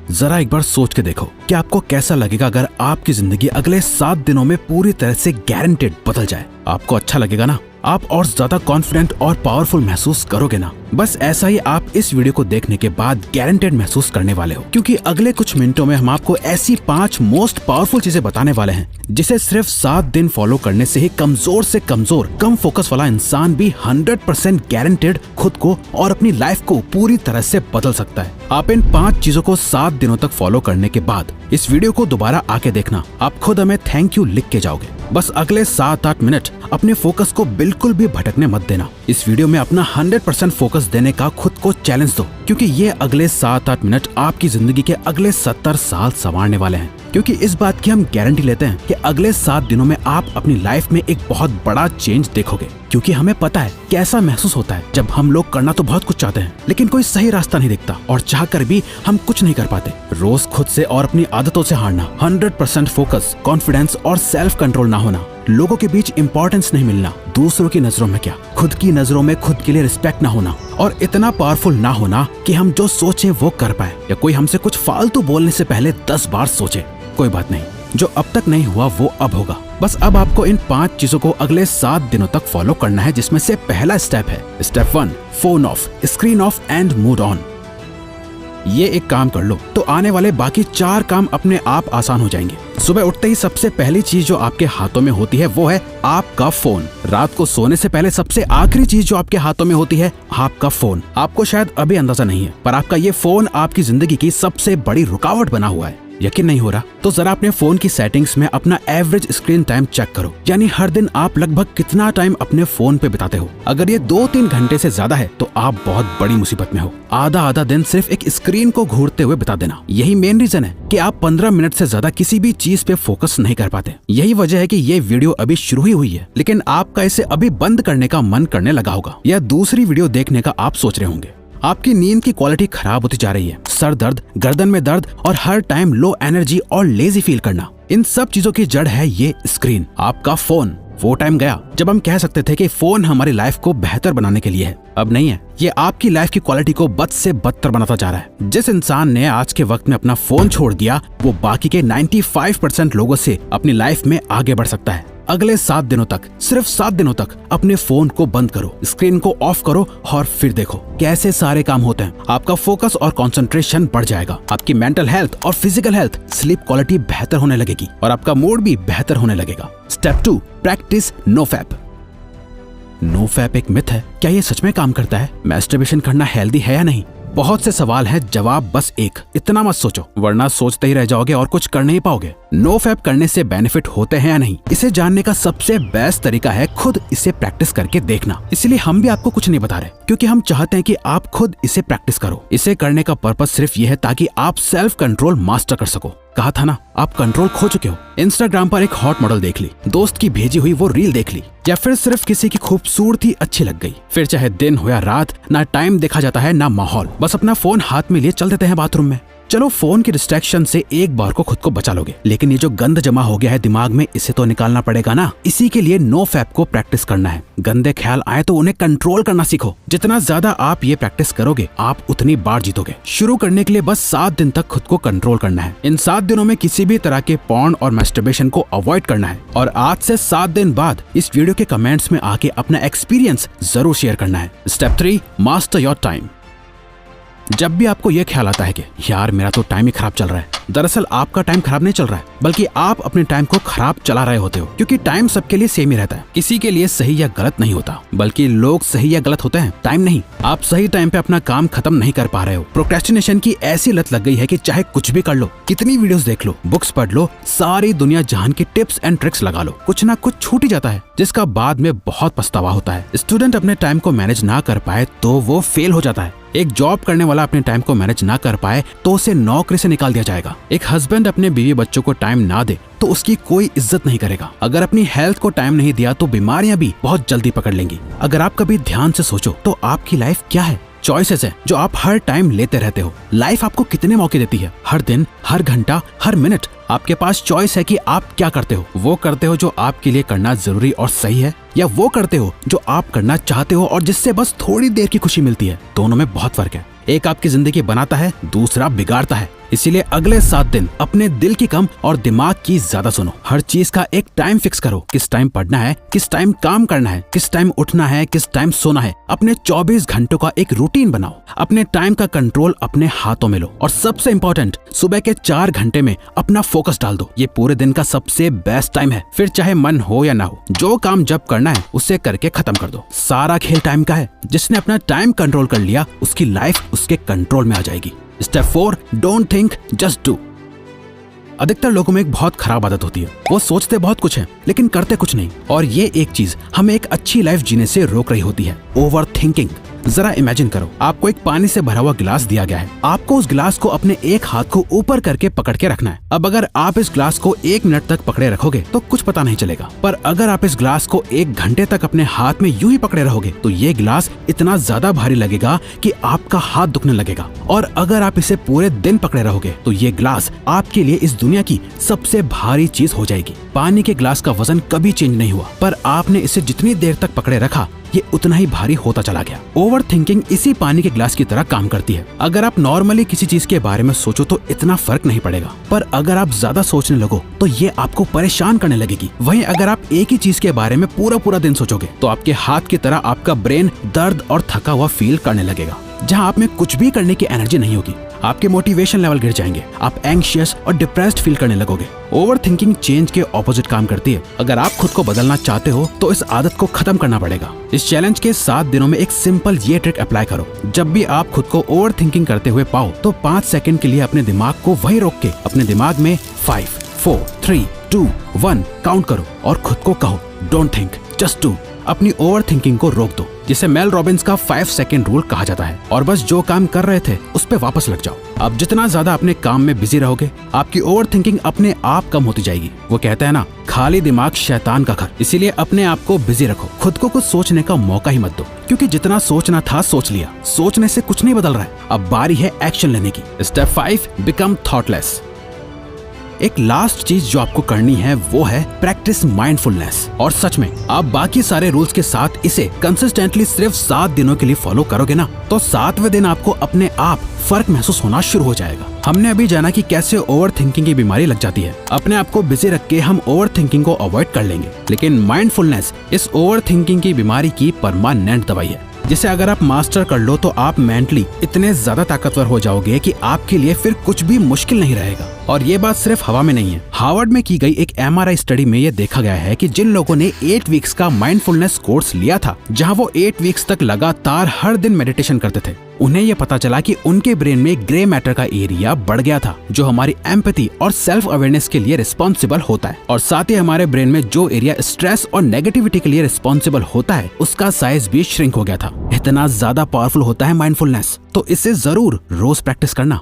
जरा एक बार सोच के देखो कि आपको कैसा लगेगा अगर आपकी जिंदगी अगले 7 दिनों में पूरी तरह से गारंटेड बदल जाए। आपको अच्छा लगेगा ना? आप और ज्यादा कॉन्फिडेंट और पावरफुल महसूस करोगे ना? बस ऐसा ही आप इस वीडियो को देखने के बाद गारंटेड महसूस करने वाले हो, क्योंकि अगले कुछ मिनटों में हम आपको ऐसी 5 मोस्ट पावरफुल चीजें बताने वाले हैं जिसे सिर्फ 7 दिन फॉलो करने से ही कमजोर से कमजोर कम फोकस वाला इंसान भी 100% गारंटेड खुद को और अपनी लाइफ को पूरी तरह से बदल सकता है। आप इन 5 चीजों को 7 दिनों तक फॉलो करने के बाद इस वीडियो को दोबारा आके देखना, आप खुद हमें थैंक यू लिख के जाओगे। बस अगले 7-8 मिनट अपने फोकस को बिल्कुल भी भटकने मत देना। इस वीडियो में अपना 100% फोकस देने का खुद को चैलेंज दो, क्योंकि ये अगले 7-8 मिनट आपकी जिंदगी के अगले 70 साल संवारने वाले हैं। क्योंकि इस बात की हम गारंटी लेते हैं कि अगले 7 दिनों में आप अपनी लाइफ में एक बहुत बड़ा चेंज देखोगे, क्योंकि हमें पता है कैसा महसूस होता है जब हम लोग करना तो बहुत कुछ चाहते हैं लेकिन कोई सही रास्ता नहीं दिखता और चाहकर भी हम कुछ नहीं कर पाते। रोज खुद से और अपनी आदतों से हारना, 100% फोकस, कॉन्फिडेंस और सेल्फ कंट्रोल ना होना, लोगों के बीच इंपॉर्टेंस नहीं मिलना, दूसरों की नजरों में क्या खुद की नजरों में खुद के लिए रिस्पेक्ट ना होना और इतना पावरफुल ना होना कि हम जो सोचे वो कर पाए, या कोई हमसे कुछ फालतू बोलने से पहले 10 बार सोचे। कोई बात नहीं, जो अब तक नहीं हुआ वो अब होगा। बस अब आपको इन 5 चीजों को अगले 7 दिनों तक फॉलो करना है, जिसमें से पहला स्टेप है step 1, phone of, screen of and mood on. ये एक काम कर लो तो आने वाले बाकी 4 काम अपने आप आसान हो जाएंगे। सुबह उठते ही सबसे पहली चीज जो आपके हाथों में होती है वो है आपका फोन। रात को सोने से पहले सबसे आखिरी चीज जो आपके हाथों में होती है आपका फोन। आपको शायद अभी अंदाजा नहीं है, पर आपका ये फोन आपकी जिंदगी की सबसे बड़ी रुकावट बना हुआ है। यकीन नहीं हो रहा तो जरा अपने फोन की सेटिंग्स में अपना एवरेज स्क्रीन टाइम चेक करो, यानी हर दिन आप लगभग कितना टाइम अपने फोन पे बिताते हो। अगर ये 2-3 घंटे से ज्यादा है तो आप बहुत बड़ी मुसीबत में हो। आधा दिन सिर्फ एक स्क्रीन को घूरते हुए बिता देना, यही मेन रीजन है कि आप 15 मिनट से ज्यादा किसी भी चीज पे फोकस नहीं कर पाते। यही वजह है कि ये वीडियो अभी शुरू ही हुई है, लेकिन आपका इसे अभी बंद करने का मन करने लगा होगा, या दूसरी वीडियो देखने का आप सोच रहे होंगे। आपकी नींद की क्वालिटी खराब होती जा रही है, सर दर्द, गर्दन में दर्द और हर टाइम लो एनर्जी और लेजी फील करना, इन सब चीजों की जड़ है ये स्क्रीन, आपका फोन। वो टाइम गया जब हम कह सकते थे कि फोन हमारी लाइफ को बेहतर बनाने के लिए है। अब नहीं है, ये आपकी लाइफ की क्वालिटी को बद से बदतर बनाता जा रहा है। जिस इंसान ने आज के वक्त में अपना फोन छोड़ दिया वो बाकी के 95% लोगों से अपनी लाइफ में आगे बढ़ सकता है। अगले 7 दिनों तक, सिर्फ 7 दिनों तक अपने फोन को बंद करो, स्क्रीन को ऑफ करो और फिर देखो कैसे सारे काम होते हैं। आपका फोकस और कंसंट्रेशन बढ़ जाएगा, आपकी मेंटल हेल्थ और फिजिकल हेल्थ, स्लीप क्वालिटी बेहतर होने लगेगी और आपका मूड भी बेहतर होने लगेगा। Step 2, practice no fap. No fap एक मिथ है, क्या ये सच में काम करता है? मैस्टरबेशन करना हेल्दी है या नहीं? बहुत से सवाल है, जवाब बस एक, इतना मत सोचो वरना सोचते ही रह जाओगे और कुछ कर नहीं पाओगे। नो फैप करने से बेनिफिट होते हैं या नहीं, इसे जानने का सबसे बेस्ट तरीका है खुद इसे प्रैक्टिस करके देखना। इसलिए हम भी आपको कुछ नहीं बता रहे, क्योंकि हम चाहते हैं कि आप खुद इसे प्रैक्टिस करो। इसे करने का पर्पस सिर्फ ये है ताकि आप सेल्फ कंट्रोल मास्टर कर सको। कहा था ना, आप कंट्रोल खो चुके हो। इंस्टाग्राम पर एक हॉट मॉडल देख ली, दोस्त की भेजी हुई वो रील देख ली, या फिर सिर्फ किसी की खूबसूरती अच्छी लग गई, फिर चाहे दिन हो या रात, ना टाइम देखा जाता है ना माहौल, बस अपना फोन हाथ में लिए चल देते हैं बाथरूम में। चलो फोन की डिस्ट्रैक्शन से एक बार को खुद को बचा लोगे, लेकिन ये जो गंद जमा हो गया है दिमाग में, इसे तो निकालना पड़ेगा ना। इसी के लिए नो फैप को प्रैक्टिस करना है। गंदे ख्याल आए तो उन्हें कंट्रोल करना सीखो। जितना ज्यादा आप ये प्रैक्टिस करोगे आप उतनी बार जीतोगे। शुरू करने के लिए बस 7 दिन तक खुद को कंट्रोल करना है। इन 7 दिनों में किसी भी तरह के पॉर्न और मैस्टरबेशन को अवॉइड करना है, और आज से 7 दिन बाद इस वीडियो के कमेंट्स में आके अपना एक्सपीरियंस जरूर शेयर करना है। Step 3, master your time. जब भी आपको यह ख्याल आता है कि यार मेरा तो टाइम ही खराब चल रहा है, दरअसल आपका टाइम खराब नहीं चल रहा है, बल्कि आप अपने टाइम को खराब चला रहे होते हो। क्योंकि टाइम सबके लिए सेम ही रहता है, किसी के लिए सही या गलत नहीं होता, बल्कि लोग सही या गलत होते हैं, टाइम नहीं। आप सही टाइम पे अपना काम खत्म नहीं कर पा रहे हो। प्रोक्रेस्टिनेशन की ऐसी लत लग गई है कि चाहे कुछ भी कर लो, कितनी वीडियोस देख लो, बुक्स पढ़ लो, सारी दुनिया जहान की टिप्स एंड ट्रिक्स लगा लो, कुछ ना कुछ छूट ही जाता है, जिसका बाद में बहुत पछतावा होता है। स्टूडेंट अपने टाइम को मैनेज ना कर पाए तो वो फेल हो जाता है। एक जॉब करने वाला अपने टाइम को मैनेज ना कर पाए तो उसे नौकरी से निकाल दिया जाएगा। एक हस्बैंड अपने बीवी बच्चों को टाइम ना दे तो उसकी कोई इज्जत नहीं करेगा। अगर अपनी हेल्थ को टाइम नहीं दिया तो बीमारियां भी बहुत जल्दी पकड़ लेंगी। अगर आप कभी ध्यान से सोचो तो आपकी लाइफ क्या है? चॉइसेस है जो आप हर टाइम लेते रहते हो। लाइफ आपको कितने मौके देती है? हर दिन, हर घंटा, हर मिनट आपके पास चॉइस है कि आप क्या करते हो। वो करते हो जो आपके लिए करना जरूरी और सही है, या वो करते हो जो आप करना चाहते हो और जिससे बस थोड़ी देर की खुशी मिलती है। दोनों में बहुत फर्क है। एक आपकी जिंदगी बनाता है, दूसरा बिगाड़ता है। इसीलिए अगले 7 दिन अपने दिल की कम और दिमाग की ज्यादा सुनो। हर चीज का एक टाइम फिक्स करो, किस टाइम पढ़ना है, किस टाइम काम करना है, किस टाइम उठना है, किस टाइम सोना है। अपने 24 घंटों का एक रूटीन बनाओ। अपने टाइम का कंट्रोल अपने हाथों में लो और सबसे इंपॉर्टेंट, सुबह के 4 घंटे में अपना फोकस डाल दो। ये पूरे दिन का सबसे बेस्ट टाइम है। फिर चाहे मन हो या ना हो, जो काम जब करना है उसे करके खत्म कर दो। सारा खेल टाइम का है। जिसने अपना टाइम कंट्रोल कर लिया, उसकी लाइफ उसके कंट्रोल में आ जाएगी। Step 4, don't think, just do. अधिकतर लोगों में एक बहुत खराब आदत होती है, वो सोचते बहुत कुछ है लेकिन करते कुछ नहीं। और ये एक चीज हमें एक अच्छी लाइफ जीने से रोक रही होती है, ओवर थिंकिंग। जरा इमेजिन करो, आपको एक पानी से भरा हुआ गिलास दिया गया है। आपको उस गिलास को अपने एक हाथ को ऊपर करके पकड़ के रखना है। अब अगर आप इस गिलास को 1 मिनट तक पकड़े रखोगे तो कुछ पता नहीं चलेगा, पर अगर आप इस गिलास को 1 घंटे तक अपने हाथ में यूं ही पकड़े रहोगे तो ये गिलास इतना ज्यादा भारी लगेगा कि आपका हाथ दुखने लगेगा। और अगर आप इसे पूरे दिन पकड़े रहोगे तो ये गिलास आपके लिए इस दुनिया की सबसे भारी चीज हो जाएगी। पानी के गिलास का वजन कभी चेंज नहीं हुआ, पर आपने इसे जितनी देर तक पकड़े रखा ये उतना ही भारी होता चला गया। ओवर थिंकिंग इसी पानी के ग्लास की तरह काम करती है। अगर आप नॉर्मली किसी चीज के बारे में सोचो तो इतना फर्क नहीं पड़ेगा, पर अगर आप ज्यादा सोचने लगो तो ये आपको परेशान करने लगेगी। वहीं अगर आप एक ही चीज के बारे में पूरा दिन सोचोगे तो आपके हाथ की तरह आपका ब्रेन दर्द और थका हुआ फील करने लगेगा। जहाँ आप में कुछ भी करने की एनर्जी नहीं होगी, आपके मोटिवेशन लेवल गिर जाएंगे, आप एंग्शियस और डिप्रेस्ड फील करने लगोगे। ओवर थिंकिंग चेंज के ऑपोजिट काम करती है। अगर आप खुद को बदलना चाहते हो तो इस आदत को खत्म करना पड़ेगा। इस चैलेंज के 7 दिनों में एक सिंपल ये ट्रिक अप्लाई करो। जब भी आप खुद को ओवर थिंकिंग करते हुए पाओ तो 5 सेकंड के लिए अपने दिमाग को वहीं रोक के अपने दिमाग में 5, 4, 3, 2, 1 काउंट करो और खुद को कहो, डोंट थिंक, जस्ट डू। अपनी ओवर थिंकिंग को रोक दो, जिसे मेल रॉबिन्स का 5 सेकंड रूल कहा जाता है। और बस जो काम कर रहे थे उस पे वापस लग जाओ। अब जितना ज्यादा अपने काम में बिजी रहोगे, आपकी ओवर थिंकिंग अपने आप कम होती जाएगी। वो कहता है ना, खाली दिमाग शैतान का घर। इसीलिए अपने आप को बिजी रखो, खुद को कुछ सोचने का मौका ही मत दो, क्योंकि जितना सोचना था सोच लिया। सोचने से कुछ नहीं बदल रहा है, अब बारी है एक्शन लेने की। Step 5, become thoughtless. एक लास्ट चीज जो आपको करनी है वो है प्रैक्टिस माइंडफुलनेस। और सच में आप बाकी सारे रूल्स के साथ इसे कंसिस्टेंटली सिर्फ 7 दिनों के लिए फॉलो करोगे ना, तो 7वें दिन आपको अपने आप फर्क महसूस होना शुरू हो जाएगा। हमने अभी जाना कि कैसे ओवर थिंकिंग की बीमारी लग जाती है। अपने आप को बिजी रख के हम ओवर थिंकिंग को अवॉइड कर लेंगे, लेकिन माइंडफुलनेस इस ओवर थिंकिंग की बीमारी की परमानेंट दवाई है, जिसे अगर आप मास्टर कर लो तो आप मेंटली इतने ज्यादा ताकतवर हो जाओगे कि आपके लिए फिर कुछ भी मुश्किल नहीं रहेगा। और ये बात सिर्फ हवा में नहीं है। हार्वर्ड में की गई एक MRI स्टडी में ये देखा गया है कि जिन लोगों ने 8 वीक्स का माइंडफुलनेस कोर्स लिया था, जहां वो 8 वीक्स तक लगातार हर दिन मेडिटेशन करते थे, उन्हें ये पता चला कि उनके ब्रेन में ग्रे मैटर का एरिया बढ़ गया था, जो हमारी एम्पैथी और सेल्फ अवेयरनेस के लिए रिस्पॉन्सिबल होता है। और साथ ही हमारे ब्रेन में जो एरिया स्ट्रेस और नेगेटिविटी के लिए रिस्पॉन्सिबल होता है, उसका साइज भी श्रिंक हो गया था। इतना ज्यादा पावरफुल होता है माइंडफुलनेस, तो इसे जरूर रोज प्रैक्टिस करना।